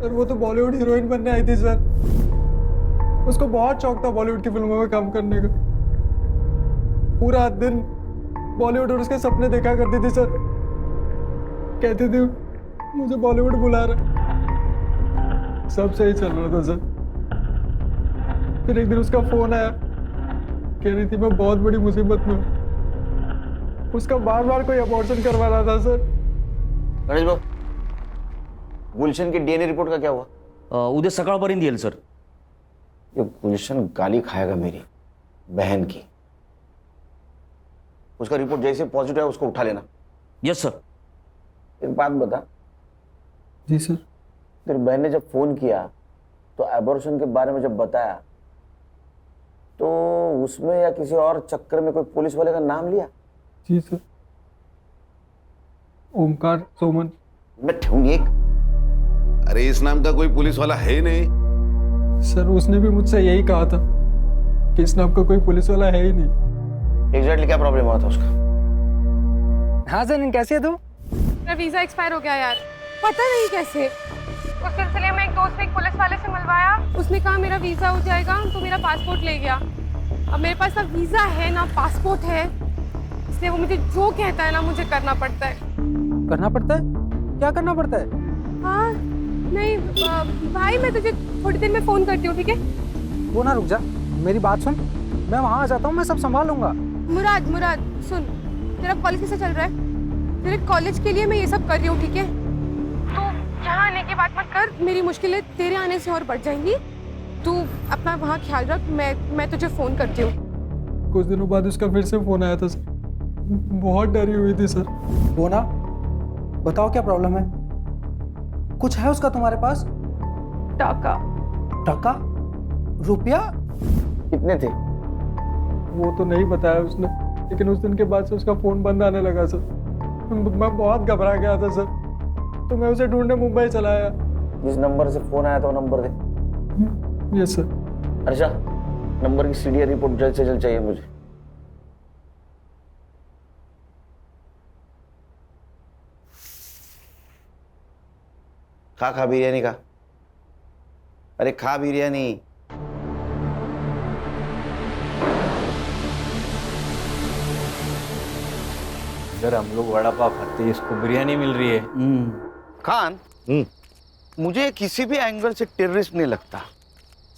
सर वो तो बॉलीवुड हीरोइन बनने आई थी सर। उसको बहुत शौक था बॉलीवुड की फिल्मों में काम करने का। पूरा दिन बॉलीवुड और उसके सपने देखा करती थी सर। कहती थी मुझे बॉलीवुड बुला रहा। सब सही चल रहा था सर। फिर एक दिन उसका फोन आया, कह रही थी मैं बहुत बड़ी मुसीबत में हूँ। उसका बार बार कोई अबॉर्शन करवा रहा था सर। गणेश भाऊ, गुलशन की डीएनए रिपोर्ट का क्या हुआ? उद्या सकाळपर्यंत येईल सर। ये गुलशन गाली खाएगा मेरी बहन की। उसका रिपोर्ट जैसे पॉजिटिव है उसको उठा लेना। Yes sir. एक बात बता। जी सर। तेरी बहन ने जब फोन किया तो एबॉर्शन के बारे में जब बताया तो उसमें या किसी और चक्कर में कोई पुलिस वाले का नाम लिया? जी सर। ओमकार सोमन। मैं ठेऊंगी एक। अरे इस नाम का कोई पुलिस वाला है नहीं। सर उसने भी मुझसे यही कहा था कि इस नाम का कोई पुलिस वाला है ही नहीं। एग्जैक्टली क्या प्रॉब्लम हुआ था उसका? हाँ सर, कैसे है तू? मेरा वीजा एक्सपायर हो गया यार, पता नहीं कैसे। उस सिलसिले में एक दोस्त ने एक पुलिस वाले से मिलवाया। उसने कहा मेरा वीजा हो जाएगा, तो मेरा पासपोर्ट ले गया। अब मेरे पास ना वीजा है ना पासपोर्ट है, इसलिए वो मुझे जो कहता है ना मुझे करना पड़ता है। करना पड़ता है? क्या करना पड़ता है? हाँ नहीं भाई, मैं तुझे थोड़ी देर में फोन करती हूँ, ठीक है? वो ना रुक जा, मेरी बात सुन। मैं वहाँ आ जाता हूँ, मैं सब संभाल लूंगा। मुराद सुन, तेरा कॉलेज कैसे चल रहा है? तेरे कॉलेज के लिए मैं ये सब कर रही हूँ, ठीक है? तो यहाँ आने की बात मत कर, मेरी मुश्किलें तेरे आने से और बढ़ जाएंगी। तू अपना वहाँ ख्याल रख, मैं तुझे फोन करती हूँ। कुछ दिनों बाद उसका फिर से फोन आया था सर। बहुत डरी हुई थी सर। वो ना, बताओ क्या प्रॉब्लम है? कुछ है उसका तुम्हारे पास? टाका? रुपया? कितने थे? वो तो नहीं बताया उसने, लेकिन उस दिन के बाद से उसका फोन बंद आने लगा सर। मैं बहुत घबरा गया था सर, तो मैं उसे ढूंढने मुंबई चला आया। जिस नंबर से फोन आया था वो नंबर दे। Yes sir. अच्छा, नंबर की सीडीआर रिपोर्ट जल्द से जल्द चाहिए मुझे। खा बिरयानी का। अरे खा बिरयानी। इधर हम लोग वड़ा पाव खाते हैं, इसको बिरयानी मिल रही है। खान, मुझे किसी भी एंगल से टेररिस्ट नहीं लगता।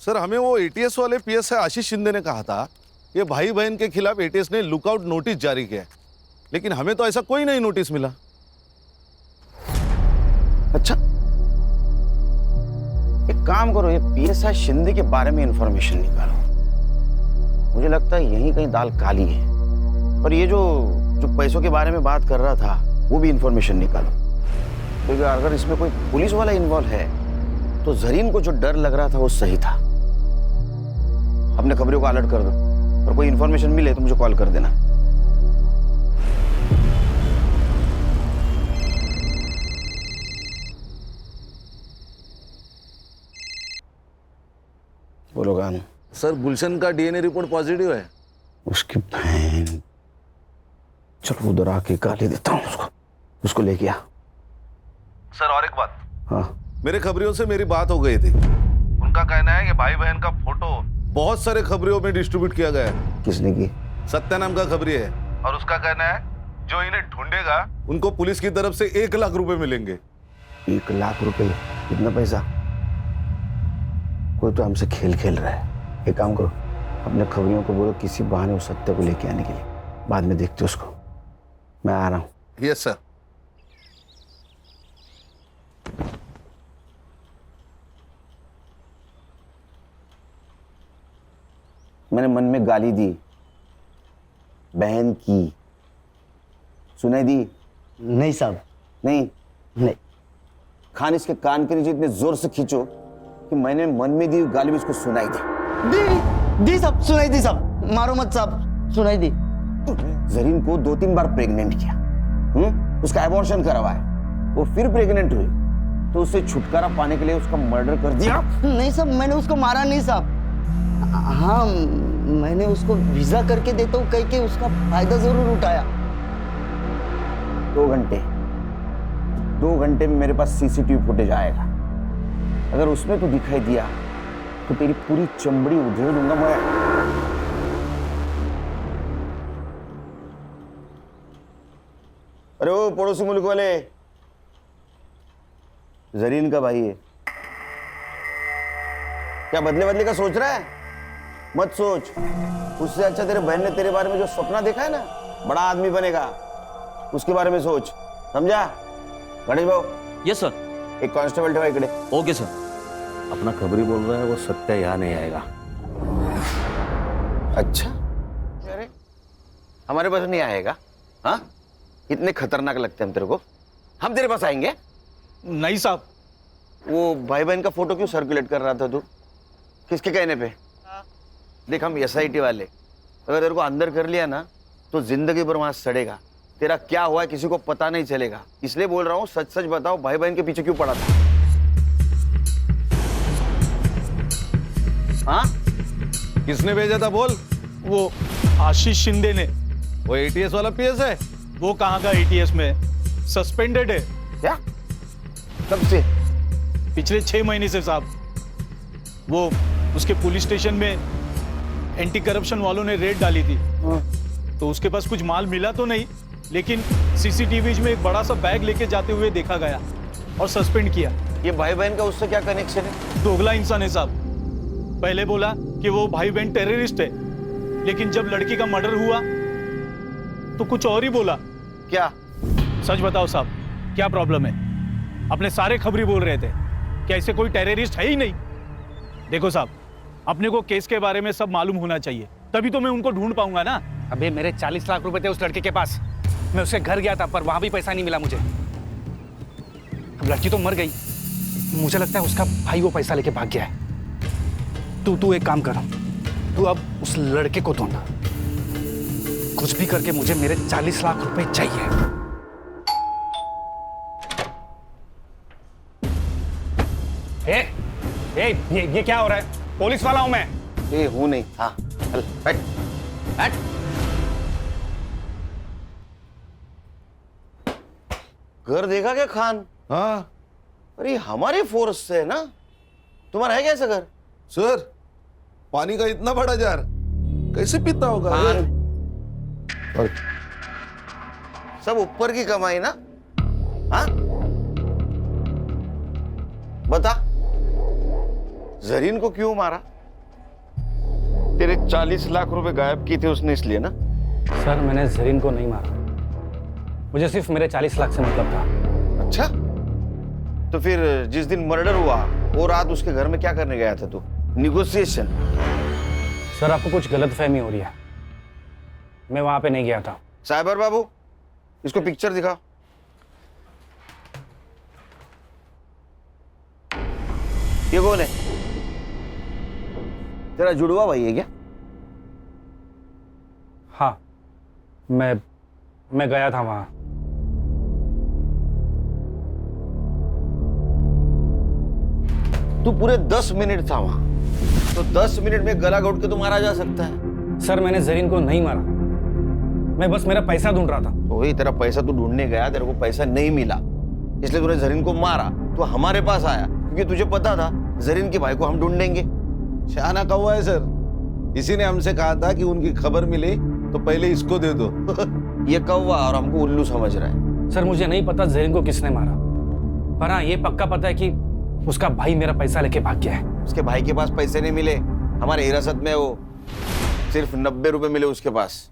सर हमें वो एटीएस वाले पीएसआई आशीष शिंदे ने कहा था ये भाई बहन के खिलाफ एटीएस ने लुकआउट नोटिस जारी किया है, लेकिन हमें तो ऐसा कोई नहीं नोटिस मिला। अच्छा, एक काम करो, ये पीएसआई शिंदे के बारे में इंफॉर्मेशन निकालो। मुझे लगता है यहीं कहीं दाल काली है। और ये जो पैसों के बारे में बात कर रहा था वो भी इंफॉर्मेशन निकालो, क्योंकि अगर इसमें कोई पुलिस वाला इन्वॉल्व है तो जरीन को जो डर लग रहा था वो सही था। अपने खबरों को अलर्ट कर दो और कोई इंफॉर्मेशन मिले तो मुझे कॉल कर देना। बोलो गान। सर गुलशन का डीएनए रिपोर्ट पॉजिटिव है। उसकी बहन, चलो उधर आके गाली देता हूँ उसको लेके आ। सर और एक बात। हाँ। मेरे खबरियों से मेरी बात हो गई थी। उनका कहना है कि भाई बहन का फोटो बहुत सारे खबरियों में डिस्ट्रीब्यूट किया गया है। किसने की? सत्या नाम का खबरी है, और उसका कहना है जो इन्हें ढूंढेगा उनको पुलिस की तरफ से 1 लाख रुपए मिलेंगे। 1 लाख रुपए? कितना पैसा? कोई तो हमसे खेल खेल रहा है। एक काम करो, अपने खबरियों को बोलो किसी बहाने उस सत्य को लेके आने के लिए, बाद में देखते उसको। मैं आ रहा हूं। Yes sir. मैंने मन में गाली दी, बहन की, सुनाई दी? नहीं साहब। नहीं। खान इसके कान के नीचे इतने जोर से खींचो कि मैंने मन में दी गाली भी इसको सुनाई दी साहब, सुनाई दी साहब। मारो मत साहब, सुनाई दी। जरीन को 2-3 बार प्रेग्नेंट किया, उसका एबॉर्शन करवाया, वो फिर प्रेग्नेंट हुई, तो उससे छुटकारा पाने के लिए उसका मर्डर कर दिया? नहीं साहब, मैंने उसको मारा नहीं साहब। हाँ, मैंने उसको वीजा करके देता हूँ कह के उसका फायदा जरूर उठाया। 2 घंटे में मेरे पास सीसीटीवी फुटेज आएगा। अगर उसमें तू दिखाई दिया तो तेरी पूरी चमड़ी उधेड़ दूंगा मैं। अरे वो पड़ोसी मुल्क वाले, जरीन का भाई है क्या? बदले का सोच रहा है? मत सोच। उससे अच्छा तेरे बहन ने तेरे बारे में जो सपना देखा है ना, बड़ा आदमी बनेगा, उसके बारे में सोच, समझा? गणेश भाऊ। Yes sir. एक कांस्टेबल ठेवा इकडे। Okay sir. अपना खबरी बोल रहा है वो सत्या यहाँ नहीं आएगा। अच्छा, अरे हमारे पास नहीं आएगा? हाँ, इतने खतरनाक लगते हैं हम तेरे को? हम तेरे पास आएंगे? नहीं साहब। वो भाई बहन का फोटो क्यों सर्कुलेट कर रहा था तू? किसके कहने पे? देख, हम SIT वाले, अगर तेरे को अंदर कर लिया ना तो जिंदगी भर वहां सड़ेगा। तेरा क्या हुआ है किसी को पता नहीं चलेगा, इसलिए बोल रहा हूँ सच सच बताओ, भाई बहन के पीछे क्यों पड़ा था? हाँ? किसने भेजा था बोल? वो आशीष शिंदे ने। वो ATS वाला PS है? वो कहाँ का ATS में, सस्पेंडेड है। क्या? कब से? पिछले 6 महीने से साहब। वो उसके पुलिस स्टेशन में एंटी करप्शन वालों ने रेड डाली थी, तो उसके पास कुछ माल मिला तो नहीं, लेकिन CCTV में एक बड़ा सा बैग लेके जाते हुए देखा गया और सस्पेंड किया। ये भाई बहन का उससे क्या कनेक्शन है? दोगला इंसान है साहब। पहले बोला कि वो भाई बहन टेररिस्ट है, लेकिन जब लड़की का मर्डर हुआ तो कुछ और ही बोला। क्या? सच बताओ साहब, क्या प्रॉब्लम है? अपने सारे खबरी बोल रहे थे कि ऐसे कोई टेररिस्ट है ही नहीं। देखो साहब, अपने को केस के बारे में सब मालूम होना चाहिए, तभी तो मैं उनको ढूंढ पाऊंगा ना। अबे मेरे 40 लाख रुपए थे उस लड़के के पास, मैं उसके घर गया था पर वहां भी पैसा नहीं मिला मुझे। अब लड़की तो मर गई, मुझे लगता है उसका भाई वो पैसा लेके भाग गया है। तू एक काम कर, तू अब उस लड़के को ढूंढ, कुछ भी करके मुझे मेरे 40 लाख रुपए चाहिए। ये क्या हो रहा है? पुलिस वाला हूं मैं। ये हूं नहीं। हाँ, चल बैठ बैठ। घर देखा क्या खान? हाँ। अरे हमारे फोर्स से है ना, तुम्हारा है कैसा घर? सर, पानी का इतना बड़ा जार कैसे पीता होगा? और सब ऊपर की कमाई ना? हाँ, बता, जरीन को क्यों मारा? तेरे 40 लाख रुपए गायब किए थे उसने, इसलिए ना? सर, मैंने जरीन को नहीं मारा, मुझे सिर्फ मेरे 40 लाख से मतलब था। अच्छा, तो फिर जिस दिन मर्डर हुआ वो रात उसके घर में क्या करने गया था तू? निगोशिएशन? सर, आपको कुछ गलतफहमी हो रही है, मैं वहां पे नहीं गया था। साइबर बाबू, इसको पिक्चर दिखाओ। ये कौन है? तेरा जुड़वा भाई है क्या? हाँ, मैं गया था वहां। तू पूरे 10 मिनट था वहां, तो 10 मिनट में गला घोट के तो मारा जा सकता है। सर, मैंने जरीन को नहीं मारा, मैं बस मेरा पैसा ढूंढ रहा था। तो वही तेरा पैसा तू ढूंढने गया, तेरे को पैसा नहीं मिला, इसलिए तूने जरीन को मारा। तो हमारे पास आया क्योंकि तुझे पता था जरीन के भाई को हम ढूंढेंगे। शाना कौवा है सर, इसी ने हमसे कहा था कि उनकी खबर मिले तो पहले इसको दे दो। ये कौवा और हमको उल्लू समझ रहा है। सर मुझे नहीं पता जरीन को किसने मारा, पर हाँ ये पक्का पता है कि उसका भाई मेरा पैसा लेके भाग गया है। उसके भाई के पास पैसे नहीं मिले, हमारे हिरासत में वो सिर्फ 90 रुपए मिले उसके पास।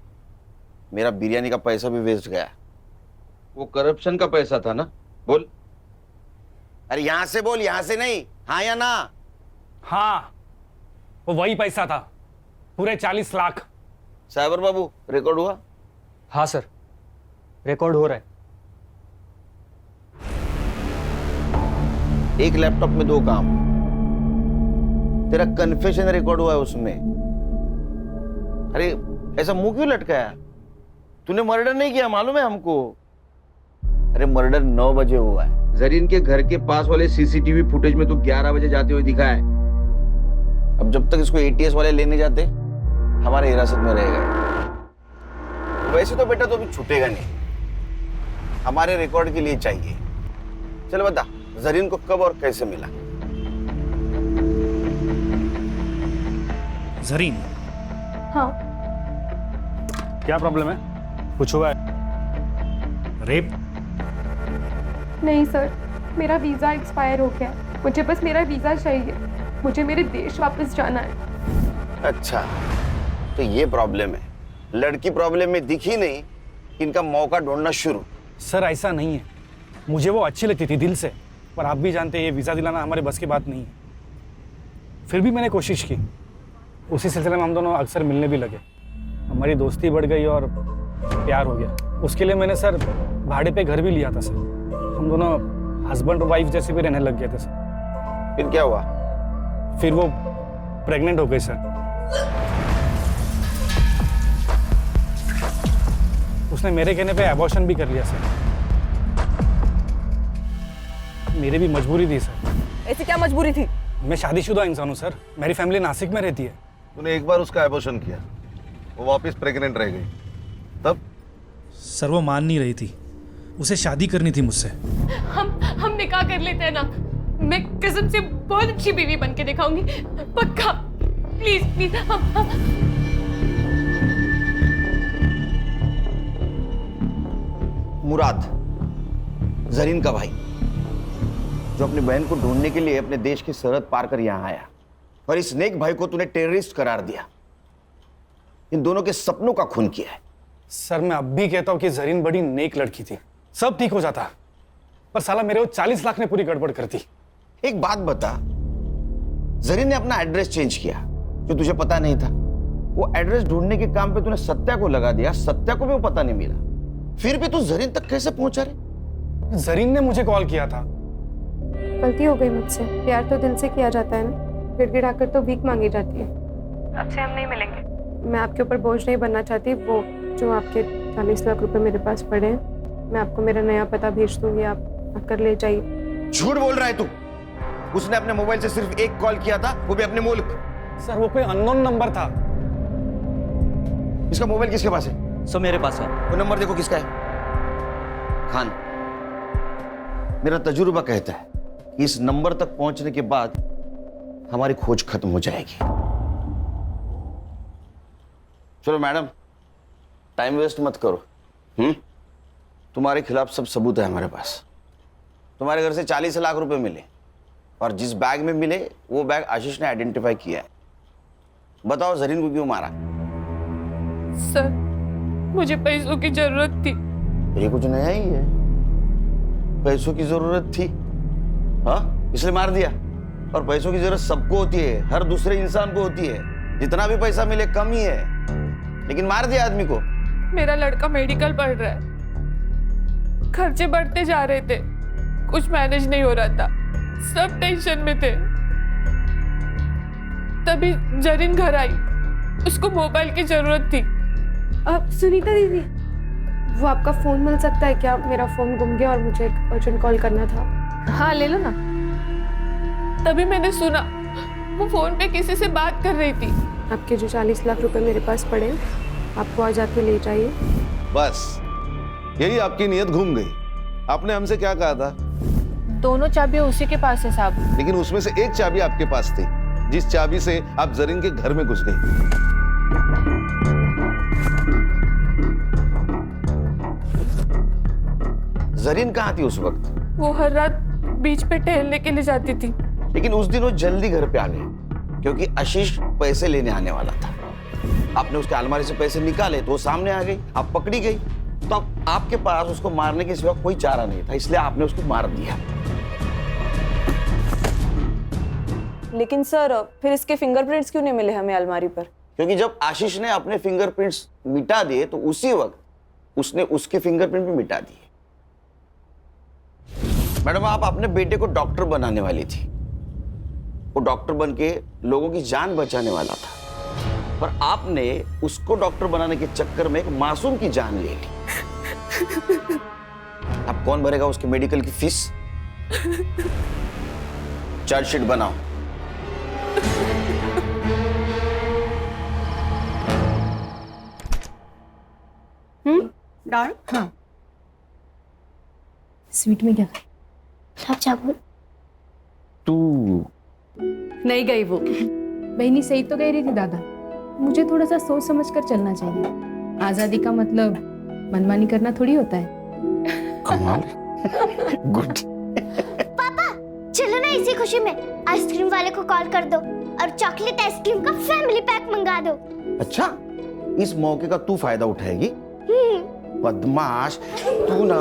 मेरा बिरयानी का पैसा भी वेस्ट गया। वो करप्शन का पैसा था ना? बोल। अरे यहां से बोल, यहां से नहीं। हाँ या ना? हाँ वो वही पैसा था, पूरे 40 लाख। साइबर बाबू रिकॉर्ड हुआ? हाँ सर, रिकॉर्ड हो रहा है। एक लैपटॉप में 2 काम। तेरा कन्फेशन रिकॉर्ड हुआ है उसमें। अरे ऐसा मुंह क्यों लटकाया? तूने मर्डर नहीं किया, मालूम है हमको। अरे मर्डर 9 बजे हुआ है। जरीन के घर के पास वाले सीसीटीवी फुटेज में तो 11 बजे जाते हुए दिखा है। अब जब तक इसको एटीएस वाले लेने जाते हमारे हिरासत में रहेगा। वैसे तो बेटा तो अभी छूटेगा नहीं, हमारे रिकॉर्ड के लिए चाहिए। चल बता, जरीन को कब और कैसे मिला? जरीन? हाँ। क्या प्रॉब्लम है? कुछ हुआ है? रेप? नहीं सर, मेरा वीज़ा एक्सपायर हो गया है। मुझे बस मेरा वीज़ा चाहिए, मुझे मेरे देश वापस जाना है। अच्छा, तो ये प्रॉब्लम है। लड़की प्रॉब्लम में दिखी नहीं, इनका मौका ढूंढना शुरू। सर ऐसा नहीं है, मुझे वो अच्छी लगती थी दिल से, पर आप भी जानते हैं ये वीज़ा दिलाना हमारे बस की बात नहीं है। फिर भी मैंने कोशिश की। उसी सिलसिले में हम दोनों अक्सर मिलने भी लगे। हमारी दोस्ती बढ़ गई और प्यार हो गया। उसके लिए मैंने सर भाड़े पे घर भी लिया था सर। हम दोनों हस्बैंड और वाइफ जैसे भी रहने लग गए थे सर। फिर क्या हुआ? फिर वो प्रेग्नेंट हो गई सर। उसने मेरे कहने पे एबॉर्शन भी कर लिया सर। मेरी भी मजबूरी थी सर। ऐसी क्या मजबूरी थी? मैं शादीशुदा इंसान हूँ सर, मेरी फैमिली नासिक में रहती है। तूने एक बार उसका एबॉर्शन किया, वो वापस प्रेग्नेंट रह गई, तब? सर वो मान नहीं रही थी, उसे शादी करनी थी मुझसे। हम निकाह कर लेते हैं ना। मैं कसम से बहुत अच्छी बीवी बन के दिखाऊंगी, पक्का। Please please. मुराद, जरीन का भाई, जो अपनी बहन को ढूंढने के लिए अपने देश की सरहद पार कर यहां आया, और इस नेक भाई को तूने टेररिस्ट करार दिया। इन दोनों के सपनों का खून किया है। सर मैं अब भी कहता हूँ कि जरीन बड़ी नेक लड़की थी, सब ठीक हो जाता, पर साला मेरे वो 40 लाख ने पूरी गड़बड़ कर दी। एक बात बता, जरीन ने अपना एड्रेस चेंज किया जो तुझे पता नहीं था। वो एड्रेस ढूंढने के काम पे तूने सत्या को लगा दिया, सत्या को भी वो पता नहीं मिला। फिर भी तू जरीन तक कैसे पहुंचा रे? जरीन ने मुझे कॉल किया था। गलती हो गई मुझसे। प्यार तो दिल से किया जाता है ना, गिड़गिड़ाकर तो भीख मांगी जाती है। अब से हम नहीं मिलेंगे। मैं आपके ऊपर बोझ नहीं बनना चाहती। वो जो आपके 40 लाख रुपए मेरे पास पड़े हैं, मैं आपको मेरा नया पता भेज दूंगी, आप आकर ले जाइए। झूठ बोल रहा है तू। उसने अपने मोबाइल से सिर्फ एक कॉल किया था, वो भी अपने मुल्क। सर वो कोई अननोन नंबर था। इसका मोबाइल किसके पास है? सर मेरे पास है। वो नंबर देखो किसका है। खान, मेरा तजुर्बा कहता है कि इस नंबर तक पहुंचने के बाद हमारी खोज खत्म हो जाएगी। चलो मैडम, टाइम वेस्ट मत करो। तुम्हारे खिलाफ सब सबूत है हमारे पास। तुम्हारे घर से 40 लाख रुपए मिले, और जिस बैग में मिले वो बैग आशीष ने आइडेंटिफाई किया है। बताओ जरीन को क्यों मारा? सर मुझे पैसों की जरूरत थी। ये कुछ नया ही है, पैसों की जरूरत थी, हाँ इसलिए मार दिया। और पैसों की जरूरत सबको होती है, हर दूसरे इंसान को होती है। जितना भी पैसा मिले कम ही है, लेकिन मार दिया आदमी को। मेरा लड़का मेडिकल पढ़ रहा है, खर्चे बढ़ते जा रहे थे, कुछ मैनेज नहीं हो रहा था, सब टेंशन में थे। तभी जरीन घर आई, उसको मोबाइल की जरूरत थी। अब सुनीता दीदी, वो आपका फोन मिल सकता है क्या? मेरा फोन गुम गया और मुझे एक अर्जेंट कॉल करना था। हाँ ले लो ना। तभी मैंने सुना वो फोन पे किसी से बात कर रही थी। आपके जो 40 लाख रुपए मेरे पास पड़े, आपको आज आके ले जाइए। बस यही आपकी नीयत घूम गई। आपने हमसे क्या कहा था? दोनों चाबियां उसी के पास है साहब। लेकिन उसमें से एक चाबी आपके पास थी, जिस चाबी से आप जरीन के घर में घुस गई। जरीन कहाँ थी उस वक्त? वो हर रात बीच पे टहलने के लिए जाती थी। लेकिन उस दिन वो जल्दी घर पे आ गई क्योंकि आशीष पैसे लेने आने वाला था। आपने उसके अलमारी से पैसे निकाले तो वो सामने आ गई, आप पकड़ी गई। तो अब आपके पास उसको मारने के सिवा कोई चारा नहीं था, इसलिए आपने उसको मार दिया। लेकिन सर फिर इसके फिंगरप्रिंट्स क्यों नहीं मिले हमें अलमारी पर? क्योंकि जब आशीष ने अपने फिंगरप्रिंट्स मिटा दिए तो उसी वक्त उसने उसके फिंगरप्रिंट भी मिटा दिए। मैडम, आप अपने बेटे को डॉक्टर बनाने वाली थी। वो डॉक्टर बन के लोगों की जान बचाने वाला था, पर आपने उसको डॉक्टर बनाने के चक्कर में एक मासूम की जान ले ली। अब कौन भरेगा उसके मेडिकल की फीस? चार्जशीट बनाओ। डाल। हाँ। स्वीट में क्या सब चावल तू नहीं गई वो। बहनी सही तो कह रही थी दादा, मुझे थोड़ा सा सोच समझ कर चलना चाहिए। आजादी का मतलब मनमानी करना थोड़ी होता है। कमाल। गुड। पापा चलो ना, इसी खुशी में आइसक्रीम वाले को कॉल कर दो और चॉकलेट आइसक्रीम का फैमिली पैक मंगा दो। अच्छा, इस मौके का तू फायदा उठाएगी? बदमाश तू ना।